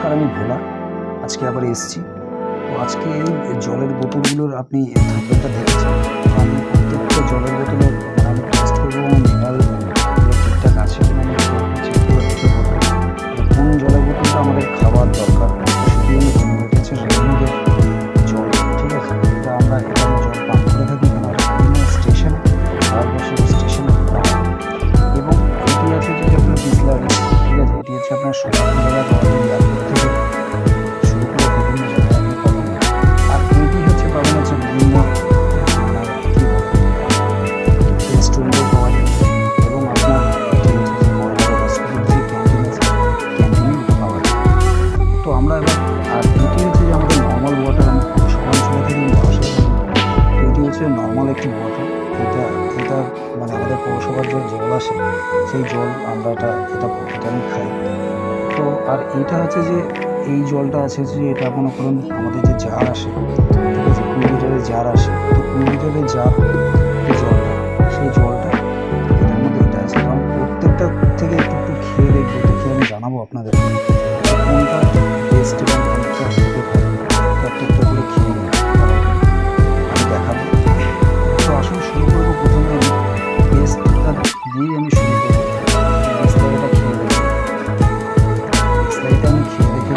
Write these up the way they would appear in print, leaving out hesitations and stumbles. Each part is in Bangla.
নমস্কার, আমি ভোলা। আজকে আবার এসেছি। তো আজকে এই জলের বোতলগুলোর আপনি থাকবেনটা দেখেছেন। আমি প্রত্যেকটা জলের বোতলের আমি টেস্ট করবো মিনারেল ঠিকঠাক আছে কিনা আমি চেক করে দেখতে পারবো। কোন জলের বোতলটা আমাদের খাবার দরকার সেটি আমি কিনে রেখেছি রেলমিদের জল। ঠিক আছে, এটা আমরা এখানে জল পান করে থাকি কেন স্টেশনে, ভারতবর্ষের স্টেশনে। এবং এটি আছে যে আপনার বিসলারি, ঠিক আছে, এটি হচ্ছে আপনার সমস্ত জায়গায় পাওয়া যায়, এয়ারপোর্ট থেকে শুরু করে বিভিন্ন জায়গায় আপনি পাবেন। আর এটি হচ্ছে পাবেন হচ্ছে বিভিন্ন রেস্টুরেন্টেও পাওয়া যায় এবং আপনার এটি হচ্ছে যে বড় বড় হসপিটাল যে ক্যান্টিন আছে ক্যান্টিনেও পাওয়া যায়। তো আমরা এবার আর এটি হচ্ছে যে আমাদের নর্মাল ওয়াটার, আমি সকাঞ্চলে থেকে মহাশয়। তো এটি হচ্ছে নর্মাল একটি ওয়াটার। এটা মানে আমাদের পৌরসভার যে জল আসে সেই জল আমরা এটা আমি খাই। তো আর এইটা হচ্ছে যে এই জলটা আছে যে এটা মনে করুন আমাদের যে জার আসে, ঠিক আছে, 20 লিটারের জার আসে। তো 20 লিটারের জার যে জলটা, সেই জলটা এটার মধ্যে এটা আছে। কারণ প্রত্যেকটা থেকে একটু একটু খেয়ে দেখবো, দেখে আমি জানাবো আপনাদের কোনটা বেস্ট এবং কোনটা হতে পারে। প্রত্যেকটা করে খেয়ে নেব, আমি দেখাবো। তো আসুন শুরু করবো। প্রথমে আমি বেস্টটা দিয়েই আমি শুরু করবো। বিসলারিটা খেয়ে দেখি, বিসলারিটা আমি খেয়ে দেখি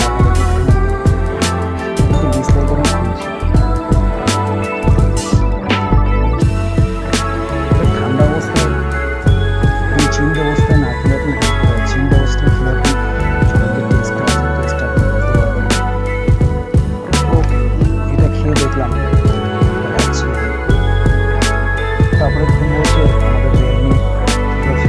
বিসলারিটা আমি খুলছি। ঠান্ডা অবস্থায় আপনি চিল্ড অবস্থায় না খেলে আপনি চিল্ড অবস্থায় খেলে আপনি জলের যে টেস্টটা আছে টেস্টটা আপনি বুঝতে পারবেন। তো এটা খেয়ে দেখলাম লাগছে। তারপরে খুলবো হচ্ছে আমাদের রিয়েলমি, ঠিক আছে।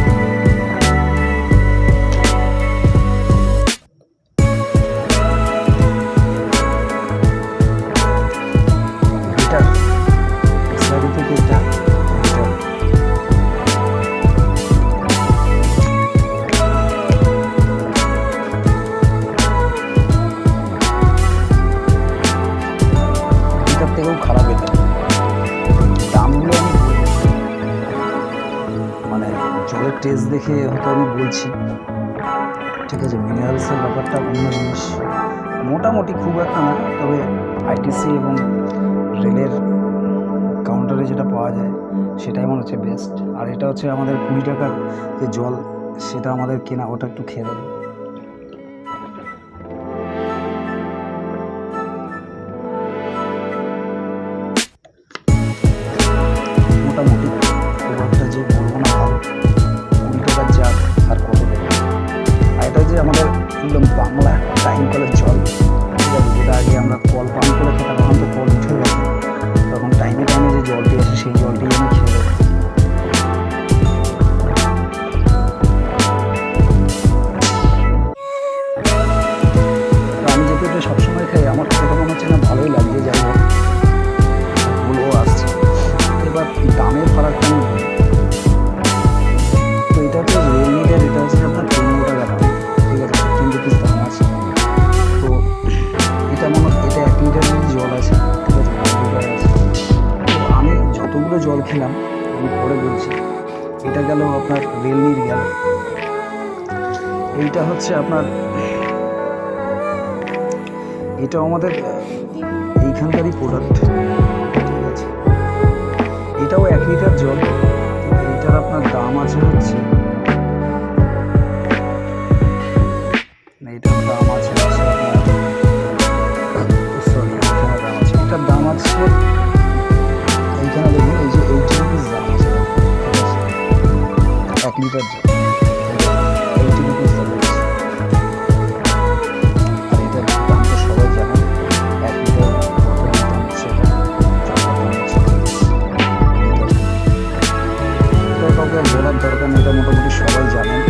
এটা বিসলারি থেকে এটা এটার থেকেও খারাপ। এটা দামগুলো আমি মানে জলের টেস্ট দেখে হয়তো আমি বলছি, ঠিক আছে। মিনারেলসের ব্যাপারটা অন্য জিনিস, মোটামুটি খুব একটা না। তবে আইটিসি এবং রেলের কাউন্টারে যেটা পাওয়া যায় সেটাই মনে হচ্ছে বেস্ট। আর এটা হচ্ছে আমাদের 20 টাকার যে জল, সেটা আমাদের কেনা, ওটা একটু খেয়ে দেবে। মোটামুটি খুব একটা যে বলবো না ভালো। 20 টাকার জার আর কত দেবে। আর এটা যে আমাদের একদম বাংলা টাইম কলের জল, ঠিক আছে, যেটা আগে আমরা কল পান করে খেতাম, এখন তো কল উঠে গেছে। তখন টাইমে টাইমে যে জলটি আসে সেই জলটি আমি খেয়ে দেবো। আমি যেহেতু এটা সবসময় খাই, আমার খেতে মনে হচ্ছে না ভালোই লাগছে। যাই হোক, বলবো আসছে। এবার দামের ফারাকটা আমি বলি। তো এটা হচ্ছে রিয়েলমিটার, এটা হচ্ছে আপনার 15 টাকা দাম, ঠিক আছে, 15 রুপিস দাম আছে। তো এটা এটা 1 লিটারের জল আছে, ঠিক আছে, 1 লিটার আছে। তো আমি যতগুলো জল খেলাম আমি পরে বলছি। এটা গেল আপনার রিয়েলমির গেল। এইটা হচ্ছে আপনার, এটাও আমাদের এইখানকারই প্রোডাক্ট, ঠিক আছে। এটাও 1 লিটার জল। এটার আপনার দাম আছে হচ্ছে, এটার দাম আছে সরি, এখানে দাম আছে, এটার দাম আছে এইখানে দেখুন, এই যে 80 রুপিস দাম আছে, ঠিক আছে, 1 লিটার জল 80 রুপিস দাম আছে। আর এটার দাম তো সবাই জানেন, 1 লিটার বোতলের দাম হচ্ছে এটা, এটা কাউকে বলার দরকার নেই, এটা মোটামুটি সবাই জানেন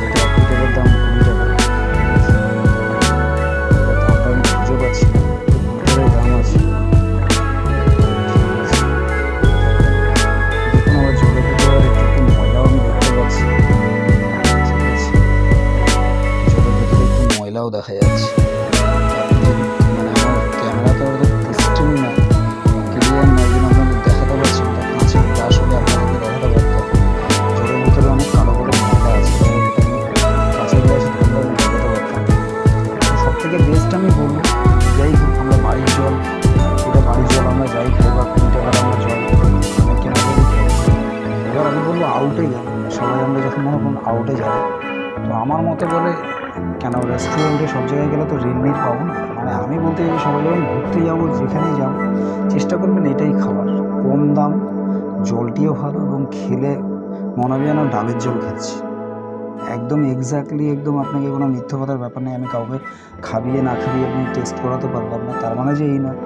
যেটা 1 লিটারের দাম 20 টাকা। দামটা আমি বুঝতে পারছি না, 20 টাকার দাম আছে। দেখুন আমার জলের ভিতরে একটু একটু ময়লাও আমি দেখতে পাচ্ছি, ঠিক আছে, জলের ভিতরে একটু ময়লাও দেখা যাচ্ছে। মানে আমার ক্যামেরাতে সিস্টেম না, ক্লিয়ার না, এই জন্য আপনাদের দেখাতে পারছি না। কাঁচের গ্লাস হলে আপনাদেরকে দেখাতে পারতাম। জলের ভিতরে অনেক কালো কালো ময়লা আছে। আউটে গেলে, সবাই আমরা যখন মনে করুন আউটে যাবো, তো আমার মতে বলে কেন রেস্টুরেন্টে সব জায়গায় গেলে তো রিলমিট পাবো না। মানে আমি বলতে চাই সবাই যখন ঘুরতে যাবো, যেখানেই যাবো, চেষ্টা করবেন এটাই খাবার, কম দাম, জলটিও ভালো, এবং খেলে মনে হবে যেন ডাবের জল খাচ্ছি। একদম এক্স্যাক্টলি, একদম আপনাকে কোনো মিথ্যে কথার ব্যাপার নেই। আমি কাউকে খাবিয়ে না খাবিয়ে আপনি টেস্ট করাতে পারলাম না, তার মানে যে এই নয়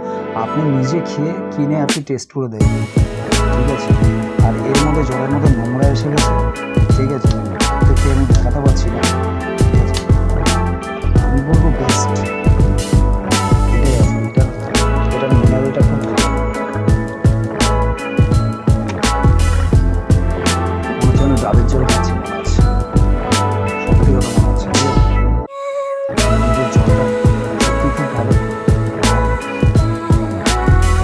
আপনি নিজে খেয়ে কিনে আপনি টেস্ট করে দেখবেন, ঠিক আছে। আর এর মধ্যে জলের মধ্যে নোংরা এসে গেছে, ঠিক আছে, দেখে আমি দেখাতে পারছি না, ঠিক আছে। আমি বলবো বেস্ট এটাই আছে, এটার মিনারেলটা খুব ভালো। মনে হচ্ছে আমি ডাবের জল খাচ্ছি মনে হচ্ছে, সত্যি কথা মনে হচ্ছে। নিজের জলটা সত্যি খুব ভালো।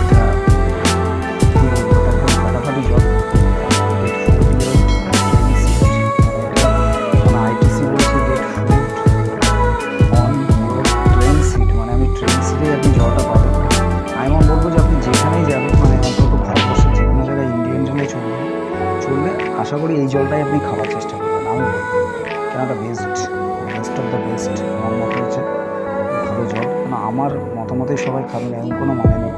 এটা কী বলবো, এটা একদম ফাটাফাটি জল। আইটিসি বলছি, get food on train seat, মানে আমি ট্রেন সিটেই আপনি জলটা পাবেন। আমি বলবো যে আপনি যেখানেই যাবেন, মানে অন্তত ভারতবর্ষের যে কোনো জায়গায় ইন্ডিয়ান জলে চললে আশা করি এই জলটাই আপনি খাওয়ার চেষ্টা করবেন। আমি বলবো কেন এটা বেস্ট অফ দ্য বেস্ট আমার মতে হচ্ছে ভালো জল। কারণ আমার মতামতেই সবাই খাবেন এমন কোনো মানে নেই।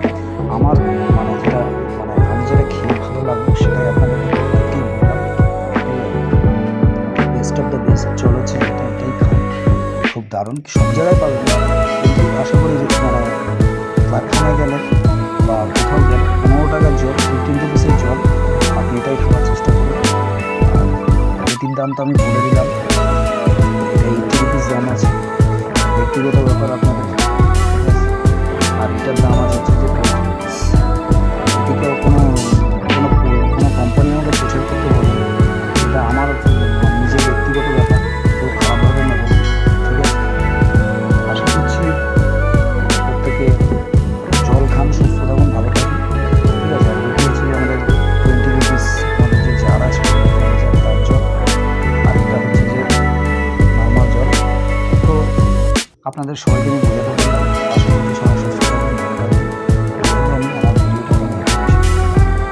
আমার মানে যেটা, মানে আমি যেটা খেয়ে ভালো লাগবে সেটাই আপনাদের বললাম। বেস্ট অফ দ্য বেস্ট জল হচ্ছে এটা, এটাই খান, খুব দারুণ। সব জায়গায় পাবেন না, কিন্তু আশা করি যে মানে প্ল্যাটফর্মে গেলে বা কোথাও গেলে 15 টাকার জল, 15 রুপিসের জল, আপনি এটাই খাওয়ার চেষ্টা করুন। আর এই দামটা আমি বলে দিলাম, এটা 80 রুপিস দাম আছে, ব্যক্তিগত ব্যাপার আপনাদের, ঠিক আছে। আর এটার দাম আছে হচ্ছে যে 20 রুপিস। এদিকেও কোনো কোনো কোনো কোম্পানি আমাকে প্রচার করতে বলবে, এটা আমার নিজের ব্যক্তিগত ব্যাপার, কেউ খারাপভাবে নেব, ঠিক আছে। আশা করছি প্রত্যেকে জল খান, সুস্থ থাকুন, ভালো থাকুন, ঠিক আছে। আর এটি হচ্ছে যে আমাদের 20 রুপিস আমাদের যে জার আছে তার জল, আর এটা হচ্ছে যে নর্মাল জল। তো আপনাদের সবাইকে আমি বোঝাতে পারলাম, আশা করছি সবাই সুস্থ